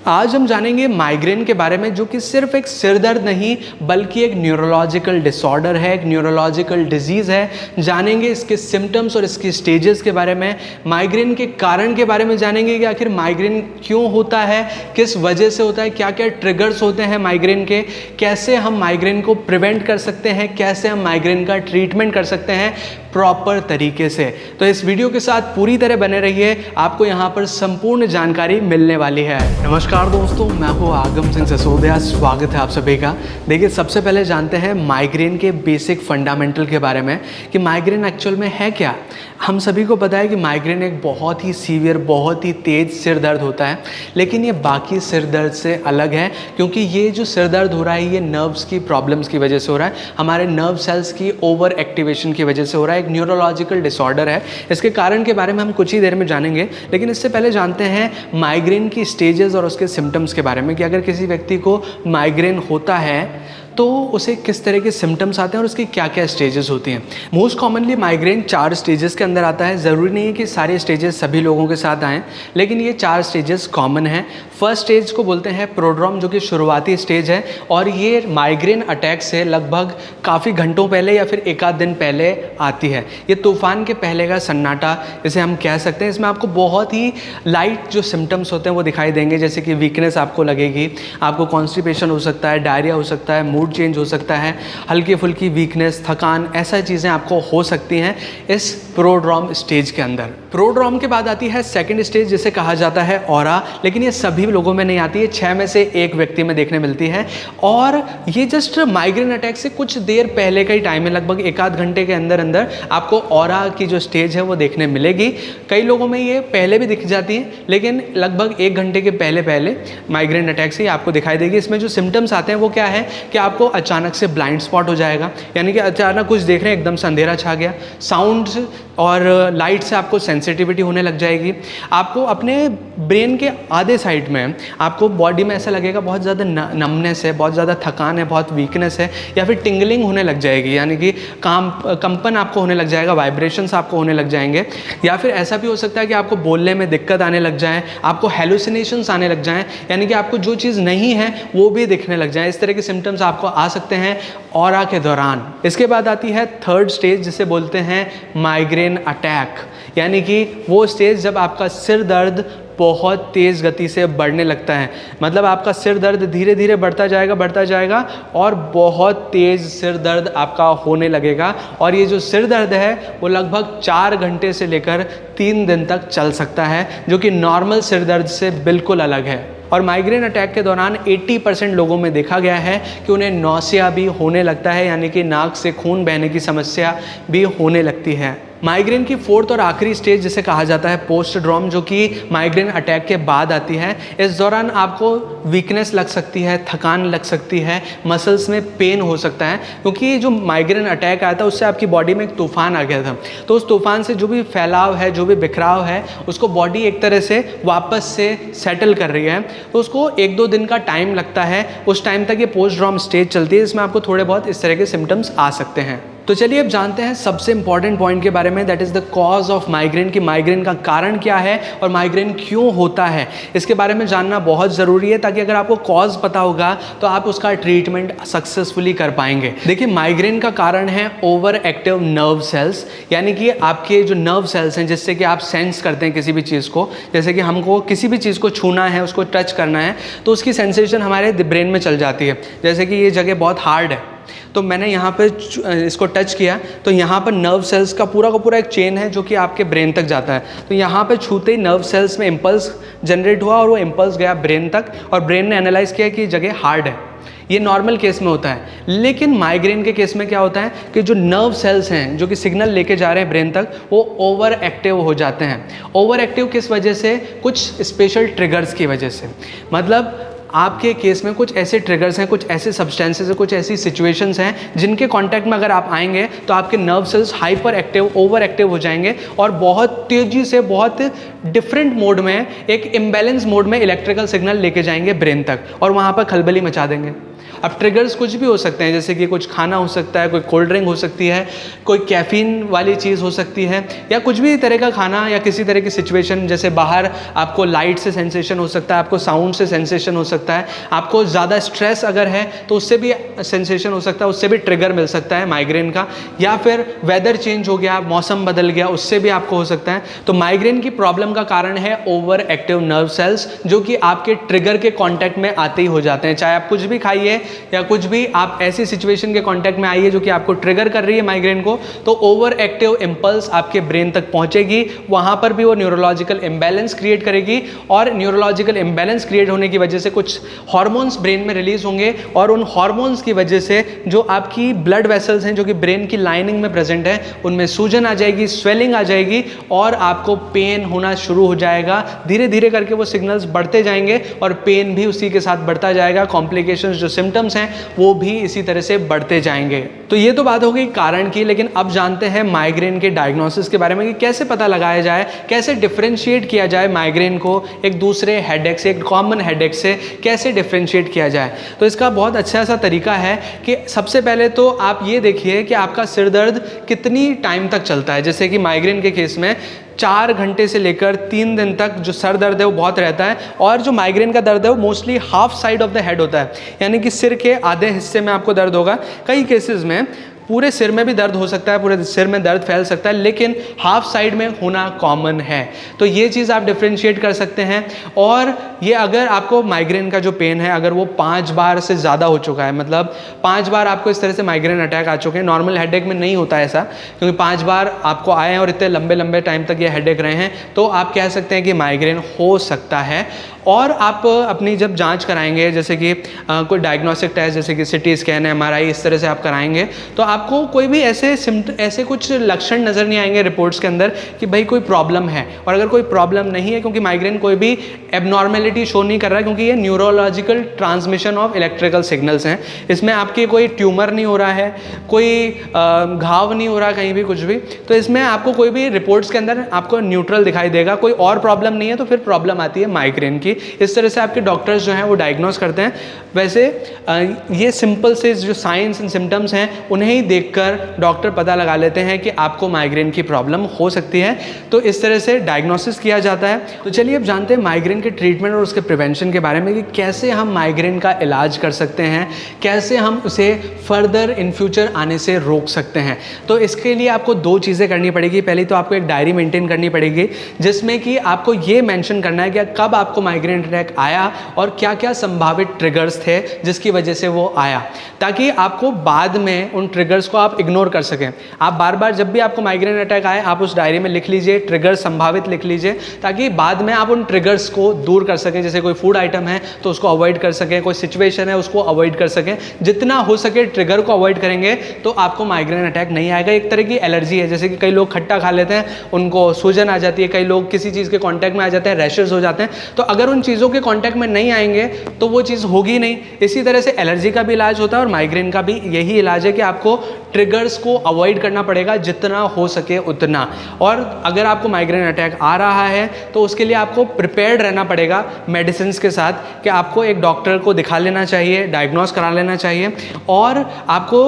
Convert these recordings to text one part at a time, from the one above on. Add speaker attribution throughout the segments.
Speaker 1: आज हम जानेंगे माइग्रेन के बारे में, जो कि सिर्फ एक सिर दर्द नहीं बल्कि एक न्यूरोलॉजिकल डिसऑर्डर है, एक न्यूरोलॉजिकल डिजीज़ है। जानेंगे इसके सिम्टम्स और इसकी स्टेजेस के बारे में, माइग्रेन के कारण के बारे में जानेंगे कि आखिर माइग्रेन क्यों होता है, किस वजह से होता है, क्या क्या ट्रिगर्स होते हैं माइग्रेन के, कैसे हम माइग्रेन को प्रिवेंट कर सकते हैं, कैसे हम माइग्रेन का ट्रीटमेंट कर सकते हैं प्रॉपर तरीके से। तो इस वीडियो के साथ पूरी तरह बने रहिए, आपको यहाँ पर संपूर्ण जानकारी मिलने वाली है। नमस्कार दोस्तों, मैं हूँ आगम सिंह सिसोदिया, स्वागत है आप सभी का। देखिए, सबसे पहले जानते हैं माइग्रेन के बेसिक फंडामेंटल के बारे में कि माइग्रेन एक्चुअल में है क्या। हम सभी को पता है कि माइग्रेन एक बहुत ही सीवियर, बहुत ही तेज़ सिर दर्द होता है, लेकिन ये बाकी सिर दर्द से अलग है, क्योंकि ये जो सिर दर्द हो रहा है ये नर्व्स की प्रॉब्लम्स की वजह से हो रहा है, हमारे नर्व सेल्स की ओवर एक्टिवेशन की वजह से हो रहा है, एक न्यूरोलॉजिकल डिसऑर्डर है। इसके कारण के बारे में हम कुछ ही देर में जानेंगे, लेकिन इससे पहले जानते हैं माइग्रेन की स्टेजेस और उसके सिम्टम्स के बारे में कि अगर किसी व्यक्ति को माइग्रेन होता है तो उसे किस तरह के सिम्टम्स आते हैं और उसकी क्या क्या स्टेजेस होती हैं। मोस्ट कॉमनली माइग्रेन 4 स्टेजेस के अंदर आता है। ज़रूरी नहीं है कि सारे स्टेजेस सभी लोगों के साथ आएँ, लेकिन ये 4 स्टेजेस कॉमन हैं। फर्स्ट स्टेज को बोलते हैं प्रोड्रोम, जो कि शुरुआती स्टेज है, और ये माइग्रेन अटैक से लगभग काफ़ी घंटों पहले या फिर एक आध दिन पहले आती है। ये तूफान के पहले का सन्नाटा इसे हम कह सकते हैं। इसमें आपको बहुत ही लाइट जो सिम्टम्स होते हैं वो दिखाई देंगे, जैसे कि वीकनेस आपको लगेगी, आपको कॉन्स्टिपेशन हो सकता है, डायरिया हो सकता है, मूड चेंज हो सकता है, हल्की फुल्की वीकनेस, थकान, ऐसा चीज़ें आपको हो सकती हैं इस प्रोड्रोम स्टेज के अंदर। प्रोड्रोम के बाद आती है सेकंड स्टेज, जिसे कहा जाता है ऑरा, लेकिन ये सभी लोगों में नहीं आती है, 6 में से 1 व्यक्ति में देखने मिलती है, और ये जस्ट माइग्रेन अटैक से कुछ देर पहले का ही टाइम है, लगभग एक आध घंटे के अंदर अंदर आपको ऑरा की जो स्टेज है वो देखने मिलेगी। कई लोगों में ये पहले भी दिख जाती है, लेकिन लगभग 1 घंटे के पहले माइग्रेन अटैक से आपको दिखाई देगी। इसमें जो सिम्टम्स आते हैं वो क्या है कि आपको अचानक से ब्लाइंड स्पॉट हो जाएगा, यानी कि अचानक कुछ देख रहे हैं, एकदम से अंधेरा छा गया, साउंड्स और लाइट से आपको सेंसिटिविटी होने लग जाएगी, आपको अपने ब्रेन के आधे साइड में आपको बॉडी में ऐसा लगेगा बहुत ज़्यादा नमनेस है, बहुत ज़्यादा थकान है, बहुत वीकनेस है, या फिर टिंगलिंग होने लग जाएगी, यानी कि कंपन आपको होने लग जाएगा, वाइब्रेशंस आपको होने लग जाएंगे, या फिर ऐसा भी हो सकता है कि आपको बोलने में दिक्कत आने लग जाए, आपको हेलुसिनेशंस आने लग जाएं, यानी कि आपको जो चीज़ नहीं है वो भी दिखने लग जाए। इस तरह के सिम्टम्स आपको आ सकते हैं ऑरा के दौरान। इसके बाद आती है थर्ड स्टेज, जिसे बोलते हैं माइग्रेन अटैक, यानी कि वो स्टेज जब आपका सिर दर्द बहुत तेज़ गति से बढ़ने लगता है, मतलब आपका सिर दर्द धीरे धीरे बढ़ता जाएगा और बहुत तेज़ सिर दर्द आपका होने लगेगा, और ये जो सिर दर्द है वो लगभग 4 घंटे से लेकर 3 दिन तक चल सकता है, जो कि नॉर्मल सिर दर्द से बिल्कुल अलग है। और माइग्रेन अटैक के दौरान 80% लोगों में देखा गया है कि उन्हें नौसिया भी होने लगता है, यानी कि नाक से खून बहने की समस्या भी होने लगती है। माइग्रेन की 4th और आखिरी स्टेज, जिसे कहा जाता है पोस्टड्रोम, जो कि माइग्रेन अटैक के बाद आती है। इस दौरान आपको वीकनेस लग सकती है, थकान लग सकती है, मसल्स में पेन हो सकता है, क्योंकि जो माइग्रेन अटैक आया था उससे आपकी बॉडी में एक तूफान आ गया था, तो उस तूफान से जो भी फैलाव है, जो भी बिखराव है, उसको बॉडी एक तरह से वापस से सेटल कर रही है, तो उसको 1-2 दिन का टाइम लगता है। उस टाइम तक ये पोस्टड्रोम स्टेज चलती है, इसमें आपको थोड़े बहुत इस तरह के सिम्टम्स आ सकते हैं। तो चलिए अब जानते हैं सबसे इंपॉर्टेंट पॉइंट के बारे में, that is the cause of migraine, कि माइग्रेन का कारण क्या है और माइग्रेन क्यों होता है। इसके बारे में जानना बहुत ज़रूरी है, ताकि अगर आपको कॉज पता होगा तो आप उसका ट्रीटमेंट सक्सेसफुली कर पाएंगे। देखिए, माइग्रेन का कारण है ओवर एक्टिव नर्व सेल्स, यानी कि आपके जो नर्व सेल्स हैं जिससे कि आप सेंस करते हैं किसी भी चीज़ को, जैसे कि हमको किसी भी चीज़ को छूना है, उसको टच करना है, तो उसकी सेंसेशन हमारे ब्रेन में चल जाती है। जैसे कि ये जगह बहुत हार्ड है, तो मैंने यहाँ पे इसको टच किया, तो यहाँ पर नर्व सेल्स का पूरा एक चेन है जो कि आपके ब्रेन तक जाता है, तो यहाँ पे छूते ही नर्व सेल्स में इम्पल्स जनरेट हुआ और वो इम्पल्स गया ब्रेन तक, और ब्रेन ने एनालाइज किया कि जगह हार्ड है। ये नॉर्मल केस में होता है, लेकिन माइग्रेन के केस में क्या होता है कि जो नर्व सेल्स हैं जो कि सिग्नल लेके जा रहे हैं ब्रेन तक, वो ओवर एक्टिव हो जाते हैं। ओवर एक्टिव किस वजह से? कुछ स्पेशल ट्रिगर्स की वजह से। मतलब आपके केस में कुछ ऐसे ट्रिगर्स हैं, कुछ ऐसे सब्सटेंसेस हैं, कुछ ऐसी सिचुएशंस हैं जिनके कांटेक्ट में अगर आप आएंगे तो आपके nerve cells hyper active, over active हो जाएंगे और बहुत तेज़ी से, बहुत डिफरेंट मोड में, एक इम्बैलेंस मोड में इलेक्ट्रिकल सिग्नल लेके जाएंगे ब्रेन तक और वहाँ पर खलबली मचा देंगे। अब ट्रिगर्स कुछ भी हो सकते हैं, जैसे कि कुछ खाना हो सकता है, कोई कोल्ड ड्रिंक हो सकती है, कोई कैफीन वाली चीज़ हो सकती है, या कुछ भी तरह का खाना या किसी तरह की सिचुएशन, जैसे बाहर आपको लाइट से सेंसेशन हो सकता है, आपको साउंड से सेंसेशन हो सकता है, आपको ज़्यादा स्ट्रेस अगर है तो उससे भी सेंसेशन हो सकता है, उससे भी ट्रिगर मिल सकता है माइग्रेन का, या फिर वेदर चेंज हो गया, मौसम बदल गया, उससे भी आपको हो सकता है। तो माइग्रेन की प्रॉब्लम का कारण है ओवर एक्टिव नर्व सेल्स, जो कि आपके ट्रिगर के कांटेक्ट में आते ही हो जाते हैं। चाहे आप कुछ भी खाइए या कुछ भी आप ऐसी सिचुएशन के कांटेक्ट में आइए जो कि आपको ट्रिगर कर रही है माइग्रेन को, तो ओवर एक्टिव इंपल्स आपके ब्रेन तक पहुंचेगी, वहां पर भी वो न्यूरोलॉजिकल इंबैलेंस क्रिएट करेगी, और न्यूरोलॉजिकल इंबैलेंस क्रिएट होने की वजह से कुछ हार्मोन्स ब्रेन में रिलीज होंगे, और उन हार्मोन्स की वजह से जो आपकी ब्लड वेसल्स हैं जो कि ब्रेन की लाइनिंग में प्रेजेंट है, उनमें सूजन आ जाएगी, स्वेलिंग आ जाएगी, और आपको पेन होना शुरू हो जाएगा। धीरे धीरे करके वो सिग्नल्स बढ़ते जाएंगे और पेन भी उसी के साथ बढ़ता जाएगा। कॉम्प्लिकेशंस जो सिम्टम्स हैं वो भी इसी तरह से बढ़ते जाएंगे। तो ये तो बात हो गई कारण की, लेकिन अब जानते हैं माइग्रेन के डायग्नोसिस के बारे में कि कैसे पता लगाया जाए, कैसे डिफरेंशिएट किया जाए माइग्रेन को एक दूसरे हेडेक से, एक कॉमन हेडेक से कैसे डिफरेंशिएट किया जाए। तो इसका बहुत अच्छा सा तरीका है कि सबसे पहले तो आप ये देखिए कि आपका सिर दर्द कितनी टाइम तक चलता है। जैसे कि माइग्रेन के केस में 4 घंटे से लेकर 3 दिन तक जो सर दर्द है वो बहुत रहता है, और जो माइग्रेन का दर्द है वो mostly half side of the head होता है, यानी कि सिर के आधे हिस्से में आपको दर्द होगा। कई केसेस में पूरे सिर में भी दर्द हो सकता है, पूरे सिर में दर्द फैल सकता है, लेकिन हाफ साइड में होना कॉमन है। तो ये चीज़ आप डिफ्रेंशिएट कर सकते हैं। और ये अगर आपको माइग्रेन का जो पेन है अगर वो 5 बार से ज़्यादा हो चुका है, मतलब 5 बार आपको इस तरह से माइग्रेन अटैक आ चुके हैं, नॉर्मल हेडेक में नहीं होता ऐसा, क्योंकि 5 बार आपको आए हैं और इतने लंबे लंबे टाइम तक ये हेडेक रहे हैं, तो आप कह सकते हैं कि माइग्रेन हो सकता है। और आप अपनी जब जांच कराएंगे, जैसे कि कोई डायग्नोस्टिक टेस्ट जैसे कि सिटी स्कैन, एमआरआई, इस तरह से आप कराएंगे, तो आपको कोई भी ऐसे कुछ लक्षण नज़र नहीं आएंगे रिपोर्ट्स के अंदर कि भाई कोई प्रॉब्लम है। और अगर कोई प्रॉब्लम नहीं है, क्योंकि माइग्रेन कोई भी एबनॉर्मेलिटी शो नहीं कर रहा है, क्योंकि ये neurological transmission of electrical signals हैं, इसमें आपकी कोई ट्यूमर नहीं हो रहा है, कोई घाव नहीं हो रहा कहीं भी, कुछ भी, तो इसमें आपको कोई भी रिपोर्ट्स के अंदर आपको न्यूट्रल दिखाई देगा, कोई और प्रॉब्लम नहीं है, तो फिर प्रॉब्लम आती है माइग्रेन की। इस तरह से आपके डॉक्टर्स जो हैं वो डायग्नोस करते हैं। वैसे ये सिंपल से जो साइंस एंड सिम्टम्स हैं उन्हें ही देखकर डॉक्टर पता लगा लेते हैं कि आपको माइग्रेन की प्रॉब्लम हो सकती है, तो इस तरह से डायग्नोसिस किया जाता है। तो चलिए अब जानते हैं माइग्रेन के ट्रीटमेंट और उसके प्रिवेंशन के बारे में कि कैसे हम माइग्रेन का इलाज कर सकते हैं, कैसे हम उसे फर्दर इन फ्यूचर आने से रोक सकते हैं। तो इसके लिए आपको 2 चीज़ें करनी पड़ेगी। पहली तो आपको एक डायरी मेंटेन करनी पड़ेगी, जिसमें कि आपको ये मेंशन करना है कि कब आपको माइग्रेन अटैक आया और क्या क्या संभावित ट्रिगर्स थे जिसकी वजह से वो आया, ताकि आपको बाद में उन ट्रिगर्स को आप इग्नोर कर सकें। आप बार बार जब भी आपको माइग्रेन अटैक आए, आप उस डायरी में लिख लीजिए, ट्रिगर संभावित लिख लीजिए, ताकि बाद में आप उन ट्रिगर्स को दूर कर सकें। जैसे कोई फूड आइटम है तो उसको अवॉइड कर सकें, कोई सिचुएशन है उसको अवॉइड कर सकें। जितना हो सके ट्रिगर को अवॉइड करेंगे तो आपको माइग्रेन अटैक नहीं आएगा। एक तरह की एलर्जी है, जैसे कि कई लोग खट्टा खा लेते हैं, उनको सूजन आ जाती है, कई लोग किसी चीज़ के कॉन्टैक्ट में आ जाते हैं, रैशेज हो जाते हैं। तो अगर उन चीज़ों के कॉन्टैक्ट में नहीं आएंगे तो वो चीज़ होगी नहीं। इसी तरह से एलर्जी का भी इलाज होता है और माइग्रेन का भी यही इलाज है कि आपको ट्रिगर्स को अवॉइड करना पड़ेगा जितना हो सके उतना। और अगर आपको माइग्रेन अटैक आ रहा है तो उसके लिए आपको प्रिपेयर्ड रहना पड़ेगा मेडिसिन के साथ, कि आपको एक डॉक्टर को दिखा लेना चाहिए, डायग्नोस करा लेना चाहिए, और आपको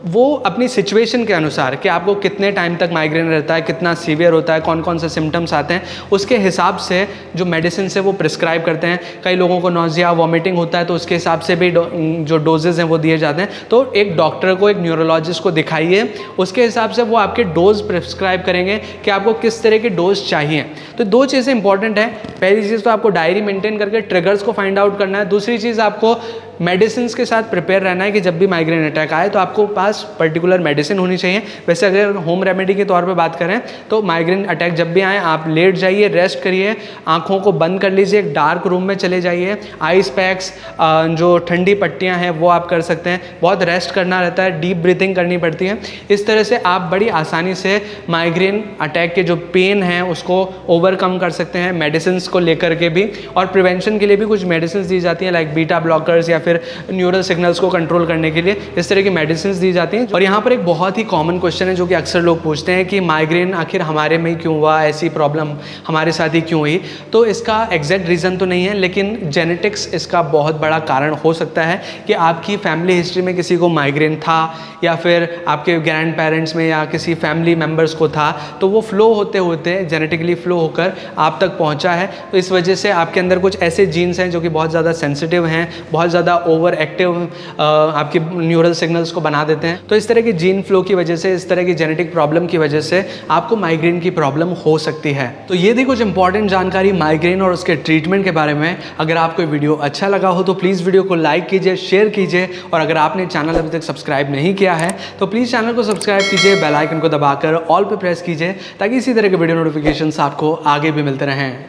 Speaker 1: वो अपनी सिचुएशन के अनुसार कि आपको कितने टाइम तक माइग्रेन रहता है, कितना सीवियर होता है, कौन कौन से सिम्टम्स आते हैं, उसके हिसाब से जो मेडिसिन है वो प्रिस्क्राइब करते हैं। कई लोगों को नोजिया, वॉमिटिंग होता है तो उसके हिसाब से भी जो डोजेज़ हैं वो दिए जाते हैं। तो एक डॉक्टर को, एक न्यूरोलॉजिस्ट को दिखाइए, उसके हिसाब से वो आपके डोज प्रिस्क्राइब करेंगे कि आपको किस तरह के डोज चाहिए। तो 2 चीज़ें इंपॉर्टेंट हैं। पहली चीज़ तो आपको डायरी मेंटेन करके ट्रिगर्स को फाइंड आउट करना है। दूसरी चीज़ आपको मेडिसिन के साथ प्रिपेयर रहना है कि जब भी माइग्रेन अटैक आए तो आपको पास पर्टिकुलर मेडिसिन होनी चाहिए। वैसे अगर होम रेमेडी के तौर पे बात करें तो माइग्रेन अटैक जब भी आए आप लेट जाइए, रेस्ट करिए, आंखों को बंद कर लीजिए, एक डार्क रूम में चले जाइए, आइस पैक्स, जो ठंडी पट्टियां हैं वो आप कर सकते हैं। बहुत रेस्ट करना रहता है, डीप ब्रीथिंग करनी पड़ती है। इस तरह से आप बड़ी आसानी से माइग्रेन अटैक के जो पेन हैं उसको ओवरकम कर सकते हैं मेडिसिन को लेकर के भी। और प्रिवेंशन के लिए भी कुछ मेडिसिन दी जाती हैं, लाइक बीटा ब्लॉकर्स या फिर न्यूरल सिग्नल्स को कंट्रोल करने के लिए इस तरह की मेडिसिन दी जाती हैं। और यहाँ पर एक बहुत ही कॉमन क्वेश्चन है जो कि अक्सर लोग पूछते हैं कि माइग्रेन आखिर हमारे में क्यों हुआ, ऐसी प्रॉब्लम हमारे साथ ही क्यों हुई। तो इसका एग्जैक्ट रीज़न तो नहीं है, लेकिन जेनेटिक्स इसका बहुत बड़ा कारण हो सकता है कि आपकी फैमिली हिस्ट्री में किसी को माइग्रेन था या फिर आपके ग्रैंड पेरेंट्स में या किसी फैमिली मेम्बर्स को था, तो वो फ्लो होते होते जेनेटिकली फ्लो होकर आप तक पहुंचा है। तो इस वजह से आपके अंदर कुछ ऐसे जीन्स हैं जो कि बहुत ज़्यादा सेंसिटिव हैं, बहुत ज़्यादा ओवर एक्टिव आपके न्यूरल सिग्नल्स को बना देते हैं। तो इस तरह की जीन फ्लो की वजह से, इस तरह की जेनेटिक प्रॉब्लम की वजह से आपको माइग्रेन की प्रॉब्लम हो सकती है। तो ये थी कुछ इंपॉर्टेंट जानकारी माइग्रेन और उसके ट्रीटमेंट के बारे में। अगर आपको वीडियो अच्छा लगा हो तो प्लीज़ वीडियो को लाइक कीजिए, शेयर कीजिए, और अगर आपने चैनल अभी तक सब्सक्राइब नहीं किया है तो प्लीज़ चैनल को सब्सक्राइब कीजिए, बेल आइकन को दबाकर ऑल पे प्रेस कीजिए ताकि इसी तरह के वीडियो नोटिफिकेशंस आपको आगे भी मिलते रहें।